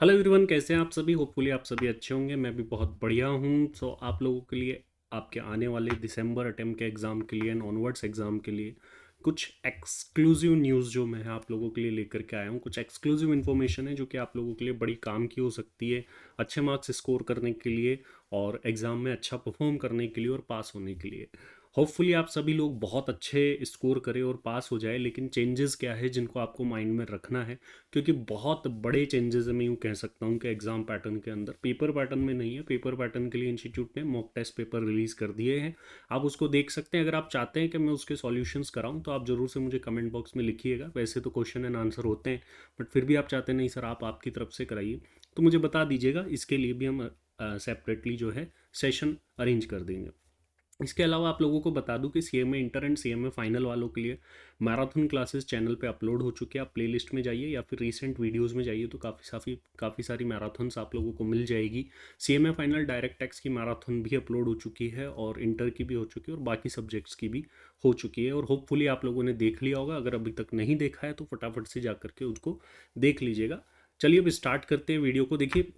Hello everyone, कैसे हैं आप सभी। होपफुली आप सभी अच्छे होंगे। मैं भी बहुत बढ़िया हूँ। सो आप लोगों के लिए आपके आने वाले दिसंबर अटेम्प्ट के एग्ज़ाम के लिए एंड ऑनवर्ड्स एग्ज़ाम के लिए कुछ एक्सक्लूसिव न्यूज़ जो मैं आप लोगों के लिए लेकर के आया हूँ। कुछ एक्सक्लूसिव इन्फॉर्मेशन है जो कि आप लोगों के लिए बड़ी काम की हो सकती है अच्छे मार्क्स स्कोर करने के लिए और एग्ज़ाम में अच्छा परफॉर्म करने के लिए और पास होने के लिए। होपफुली आप सभी लोग बहुत अच्छे स्कोर करें और पास हो जाए। लेकिन चेंजेस क्या है जिनको आपको माइंड में रखना है, क्योंकि बहुत बड़े चेंजेस मैं यूँ कह सकता हूँ कि एग्ज़ाम पैटर्न के अंदर पेपर पैटर्न में नहीं है। पेपर पैटर्न के लिए इंस्टीट्यूट ने मॉक टेस्ट पेपर रिलीज़ कर दिए हैं। आप उसको देख सकते हैं। अगर आप चाहते हैं कि मैं उसके सॉल्यूशंस कराऊं तो आप ज़रूर से मुझे कमेंट बॉक्स में लिखिएगा। वैसे तो क्वेश्चन एंड आंसर होते हैं, बट फिर भी आप चाहते हैं नहीं सर आप आपकी तरफ से कराइए तो मुझे बता दीजिएगा। इसके लिए भी हम सेपरेटली जो है सेशन अरेंज कर देंगे। इसके अलावा आप लोगों को बता दूं कि CMA inter and CMA final वालों के लिए मैराथन क्लासेस चैनल पे अपलोड हो चुके हैं। आप प्लेलिस्ट में जाइए या फिर रीसेंट वीडियोस में जाइए तो काफ़ी सारी मैराथन्स आप लोगों को मिल जाएगी। सीएमए फाइनल डायरेक्ट टैक्स की मैराथन भी अपलोड हो चुकी है और इंटर की भी हो चुकी है और बाकी सब्जेक्ट्स की भी हो चुकी है। और होपफुली आप लोगों ने देख लिया होगा। अगर अभी तक नहीं देखा है तो फटाफट से जा करके उसको देख लीजिएगा। चलिए अब स्टार्ट करते हैं वीडियो को। देखिए,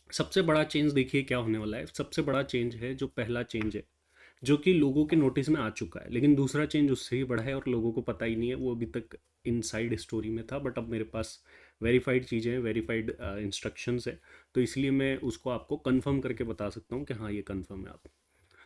सबसे बड़ा चेंज देखिए क्या होने वाला है। सबसे बड़ा चेंज है, जो पहला चेंज है जो कि लोगों के नोटिस में आ चुका है, लेकिन दूसरा चेंज उससे ही बड़ा है और लोगों को पता ही नहीं है। वो अभी तक इनसाइड स्टोरी में था, बट अब मेरे पास वेरीफाइड चीज़ें हैं, वेरीफाइड इंस्ट्रक्शंस है, तो इसलिए मैं उसको आपको कंफर्म करके बता सकता हूँ कि हाँ ये कंफर्म है। आप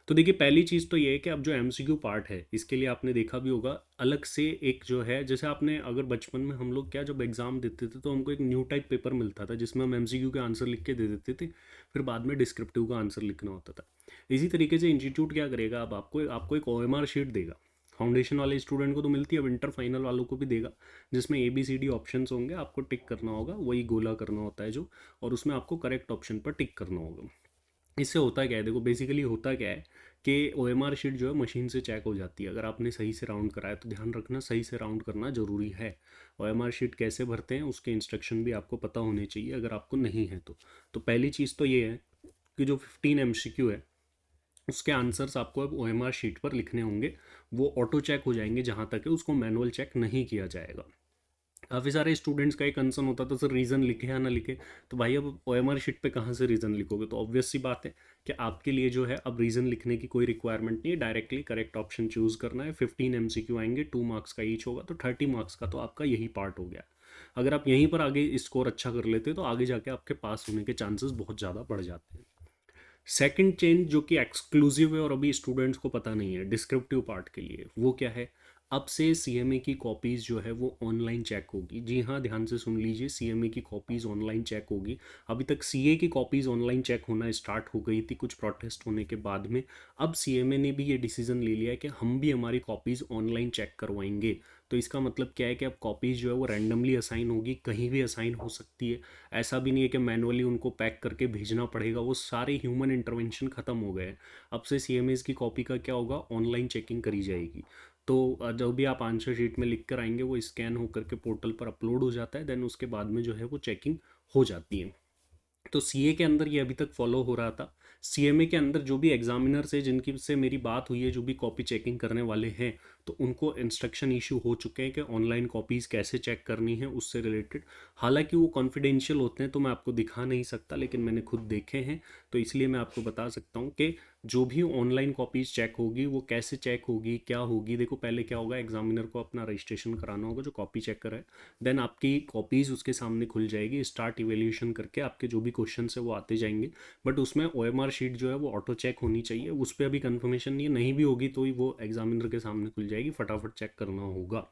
तो देखिए, पहली चीज़ तो ये है कि अब जो एमसीक्यू पार्ट है इसके लिए आपने देखा भी होगा अलग से एक जो है, जैसे आपने अगर बचपन में हम लोग क्या जब एग्ज़ाम देते थे तो हमको एक न्यू टाइप पेपर मिलता था जिसमें हम एमसीक्यू के आंसर लिख के दे देते थे, फिर बाद में डिस्क्रिप्टिव का आंसर लिखना होता था। इसी तरीके से इंस्टीट्यूट क्या करेगा, अब आपको एक ओएमआर शीट देगा। फाउंडेशन वाले स्टूडेंट को तो मिलती है, अब इंटर फाइनल वालों को भी देगा, जिसमें ABCD ऑप्शंस होंगे। आपको टिक करना होगा, वही गोला करना होता है जो, और उसमें आपको करेक्ट ऑप्शन पर टिक करना होगा। इससे होता क्या है, देखो बेसिकली होता क्या है कि OMR शीट जो है मशीन से चेक हो जाती है। अगर आपने सही से राउंड कराया तो ध्यान रखना सही से राउंड करना ज़रूरी है। OMR शीट कैसे भरते हैं उसके इंस्ट्रक्शन भी आपको पता होने चाहिए अगर आपको नहीं है तो पहली चीज़ तो ये है कि जो 15 MCQ है उसके आंसर्स आपको अब OMR शीट पर लिखने होंगे। वो ऑटो चेक हो जाएंगे जहाँ तक है, उसको मैनुअल चेक नहीं किया जाएगा। काफ़ी सारे स्टूडेंट्स का एक कंसर्न होता था सर रीज़न लिखे या ना लिखे। तो भाई अब OMR शीट पे कहाँ से रीज़न लिखोगे, तो ऑब्वियस सी बात है कि आपके लिए जो है अब रीज़न लिखने की कोई रिक्वायरमेंट नहीं है। डायरेक्टली करेक्ट ऑप्शन चूज़ करना है। 15 MCQ आएंगे, 2 मार्क्स का ईच होगा, तो 30 मार्क्स का तो आपका यही पार्ट हो गया। अगर आप यहीं पर आगे स्कोर अच्छा कर लेते तो आगे जाके आपके पास होने के चांसेस बहुत ज़्यादा बढ़ जाते हैं। सेकंड चेंज जो कि एक्सक्लूसिव है और अभी स्टूडेंट्स को पता नहीं है डिस्क्रिप्टिव पार्ट के लिए, वो क्या है, अब से सीएमए की कॉपीज़ जो है वो ऑनलाइन चेक होगी। जी हाँ, ध्यान से सुन लीजिए, सीएमए की कॉपीज़ ऑनलाइन चेक होगी। अभी तक सीए की कॉपीज़ ऑनलाइन चेक होना स्टार्ट हो गई थी कुछ प्रोटेस्ट होने के बाद में। अब सीएमए ने भी ये डिसीजन ले लिया है कि हम भी हमारी कॉपीज़ ऑनलाइन चेक करवाएंगे। तो इसका मतलब क्या है कि अब कॉपीज़ जो है वो रैंडमली असाइन होगी, कहीं भी असाइन हो सकती है। ऐसा भी नहीं है कि मैनुअली उनको पैक करके भेजना पड़ेगा। वो सारे ह्यूमन इंटरवेंशन ख़त्म हो गए हैं। अब से सीएमएस की कॉपी का क्या होगा, ऑनलाइन चेकिंग करी जाएगी। तो जो भी आप आंसर शीट में लिख कर आएंगे वो स्कैन होकर के पोर्टल पर अपलोड हो जाता है। देन उसके बाद में जो है वो चेकिंग हो जाती है। तो सीए के अंदर ये अभी तक फॉलो हो रहा था। सीएमए के अंदर जो भी एग्जामिनर से जिनकी से मेरी बात हुई है, जो भी कॉपी चेकिंग करने वाले हैं, तो उनको इंस्ट्रक्शन इशू हो चुके हैं कि ऑनलाइन कॉपीज़ कैसे चेक करनी है उससे रिलेटेड। हालांकि वो कॉन्फिडेंशियल होते हैं तो मैं आपको दिखा नहीं सकता, लेकिन मैंने खुद देखे हैं तो इसलिए मैं आपको बता सकता हूँ कि जो भी ऑनलाइन कॉपीज़ चेक होगी वो कैसे चेक होगी, क्या होगी। देखो पहले क्या होगा, एग्जामिनर को अपना रजिस्ट्रेशन कराना होगा जो कॉपी चेकर है। देन आपकी कॉपीज़ उसके सामने खुल जाएगी, स्टार्ट इवेल्यूशन करके आपके जो भी क्वेश्चन है वो आते जाएंगे। बट उसमें OMR शीट जो है वो ऑटो चेक होनी चाहिए। उस पर अभी कंफर्मेशन नहीं भी होगी तो ही वो एग्जामिनर के सामने खुल जाएगी, फटाफट चेक करना होगा।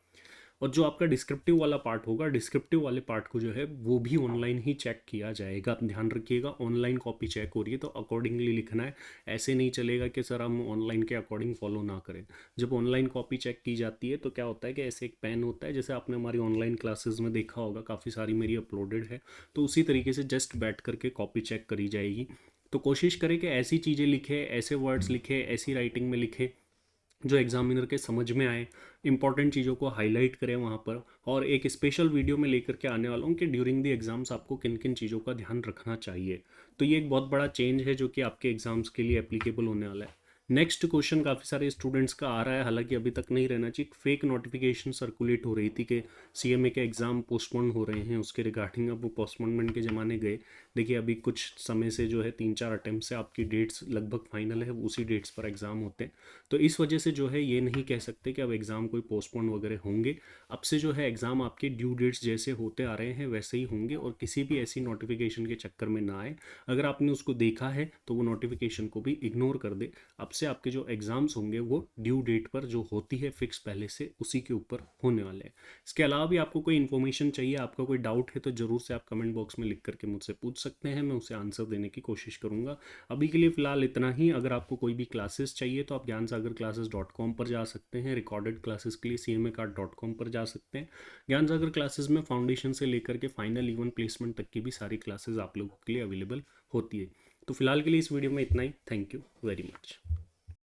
और जो आपका डिस्क्रिप्टिव वाला पार्ट होगा, डिस्क्रिप्टिव वाले पार्ट को जो है वो भी ऑनलाइन ही चेक किया जाएगा। आप ध्यान रखिएगा, ऑनलाइन कॉपी चेक हो रही है तो अकॉर्डिंगली लिखना है। ऐसे नहीं चलेगा कि सर हम ऑनलाइन के अकॉर्डिंग फॉलो ना करें। जब ऑनलाइन कॉपी चेक की जाती है तो क्या होता है कि ऐसे एक पेन होता है, जैसे आपने हमारी ऑनलाइन क्लासेस में देखा होगा, काफ़ी सारी मेरी अपलोडेड है, तो उसी तरीके से जस्ट बैठ करके कॉपी चेक करी जाएगी। तो कोशिश करें कि ऐसी चीज़ें लिखे, ऐसे वर्ड्स लिखे, ऐसी राइटिंग में लिखे जो एग्जामिनर के समझ में आए। इंपॉर्टेंट चीज़ों को हाईलाइट करें वहाँ पर। और एक स्पेशल वीडियो में लेकर के आने वाला हूँ कि ड्यूरिंग द एग्ज़ाम्स आपको किन किन चीज़ों का ध्यान रखना चाहिए। तो ये एक बहुत बड़ा चेंज है जो कि आपके एग्ज़ाम्स के लिए एप्लीकेबल होने वाला है। नेक्स्ट क्वेश्चन काफ़ी सारे स्टूडेंट्स का आ रहा है, हालांकि अभी तक नहीं रहना चाहिए। फेक नोटिफिकेशन सर्कुलेट हो रही थी कि सीएमए के एग्ज़ाम पोस्टपोन हो रहे हैं, उसके रिगार्डिंग अब वो पोस्टपोनमेंट के ज़माने गए। देखिए अभी कुछ समय से जो है 3-4 अटैम्प्ट से आपकी डेट्स लगभग फाइनल है, उसी डेट्स पर एग्ज़ाम होते हैं। तो इस वजह से जो है ये नहीं कह सकते कि अब एग्ज़ाम कोई पोस्टपोन वगैरह होंगे। अब से जो है एग्ज़ाम आपके ड्यू डेट्स जैसे होते आ रहे हैं वैसे ही होंगे, और किसी भी ऐसी नोटिफिकेशन के चक्कर में ना आए। अगर आपने उसको देखा है तो वो नोटिफिकेशन को भी इग्नोर कर दे। अब से आपके जो एग्ज़ाम्स होंगे वो ड्यू डेट पर जो होती है फिक्स पहले से, उसी के ऊपर होने वाले हैं। इसके अलावा भी आपको कोई इन्फॉर्मेशन चाहिए, आपका कोई डाउट है, तो ज़रूर से आप कमेंट बॉक्स में लिख करके मुझसे पूछ सकते हैं, मैं उसे आंसर देने की कोशिश करूँगा। अभी के लिए फ़िलहाल इतना ही। अगर आपको कोई भी क्लासेस चाहिए तो आप ज्ञानसागरclasses.com पर जा सकते हैं। रिकॉर्डेड क्लासेस के लिए cmacart.com पर जा सकते हैं। ज्ञानसागर क्लासेस में फाउंडेशन से लेकर के फाइनल इवन प्लेसमेंट तक की भी सारी क्लासेस आप लोगों के लिए अवेलेबल होती है। तो फिलहाल के लिए इस वीडियो में इतना ही। Thank you very much.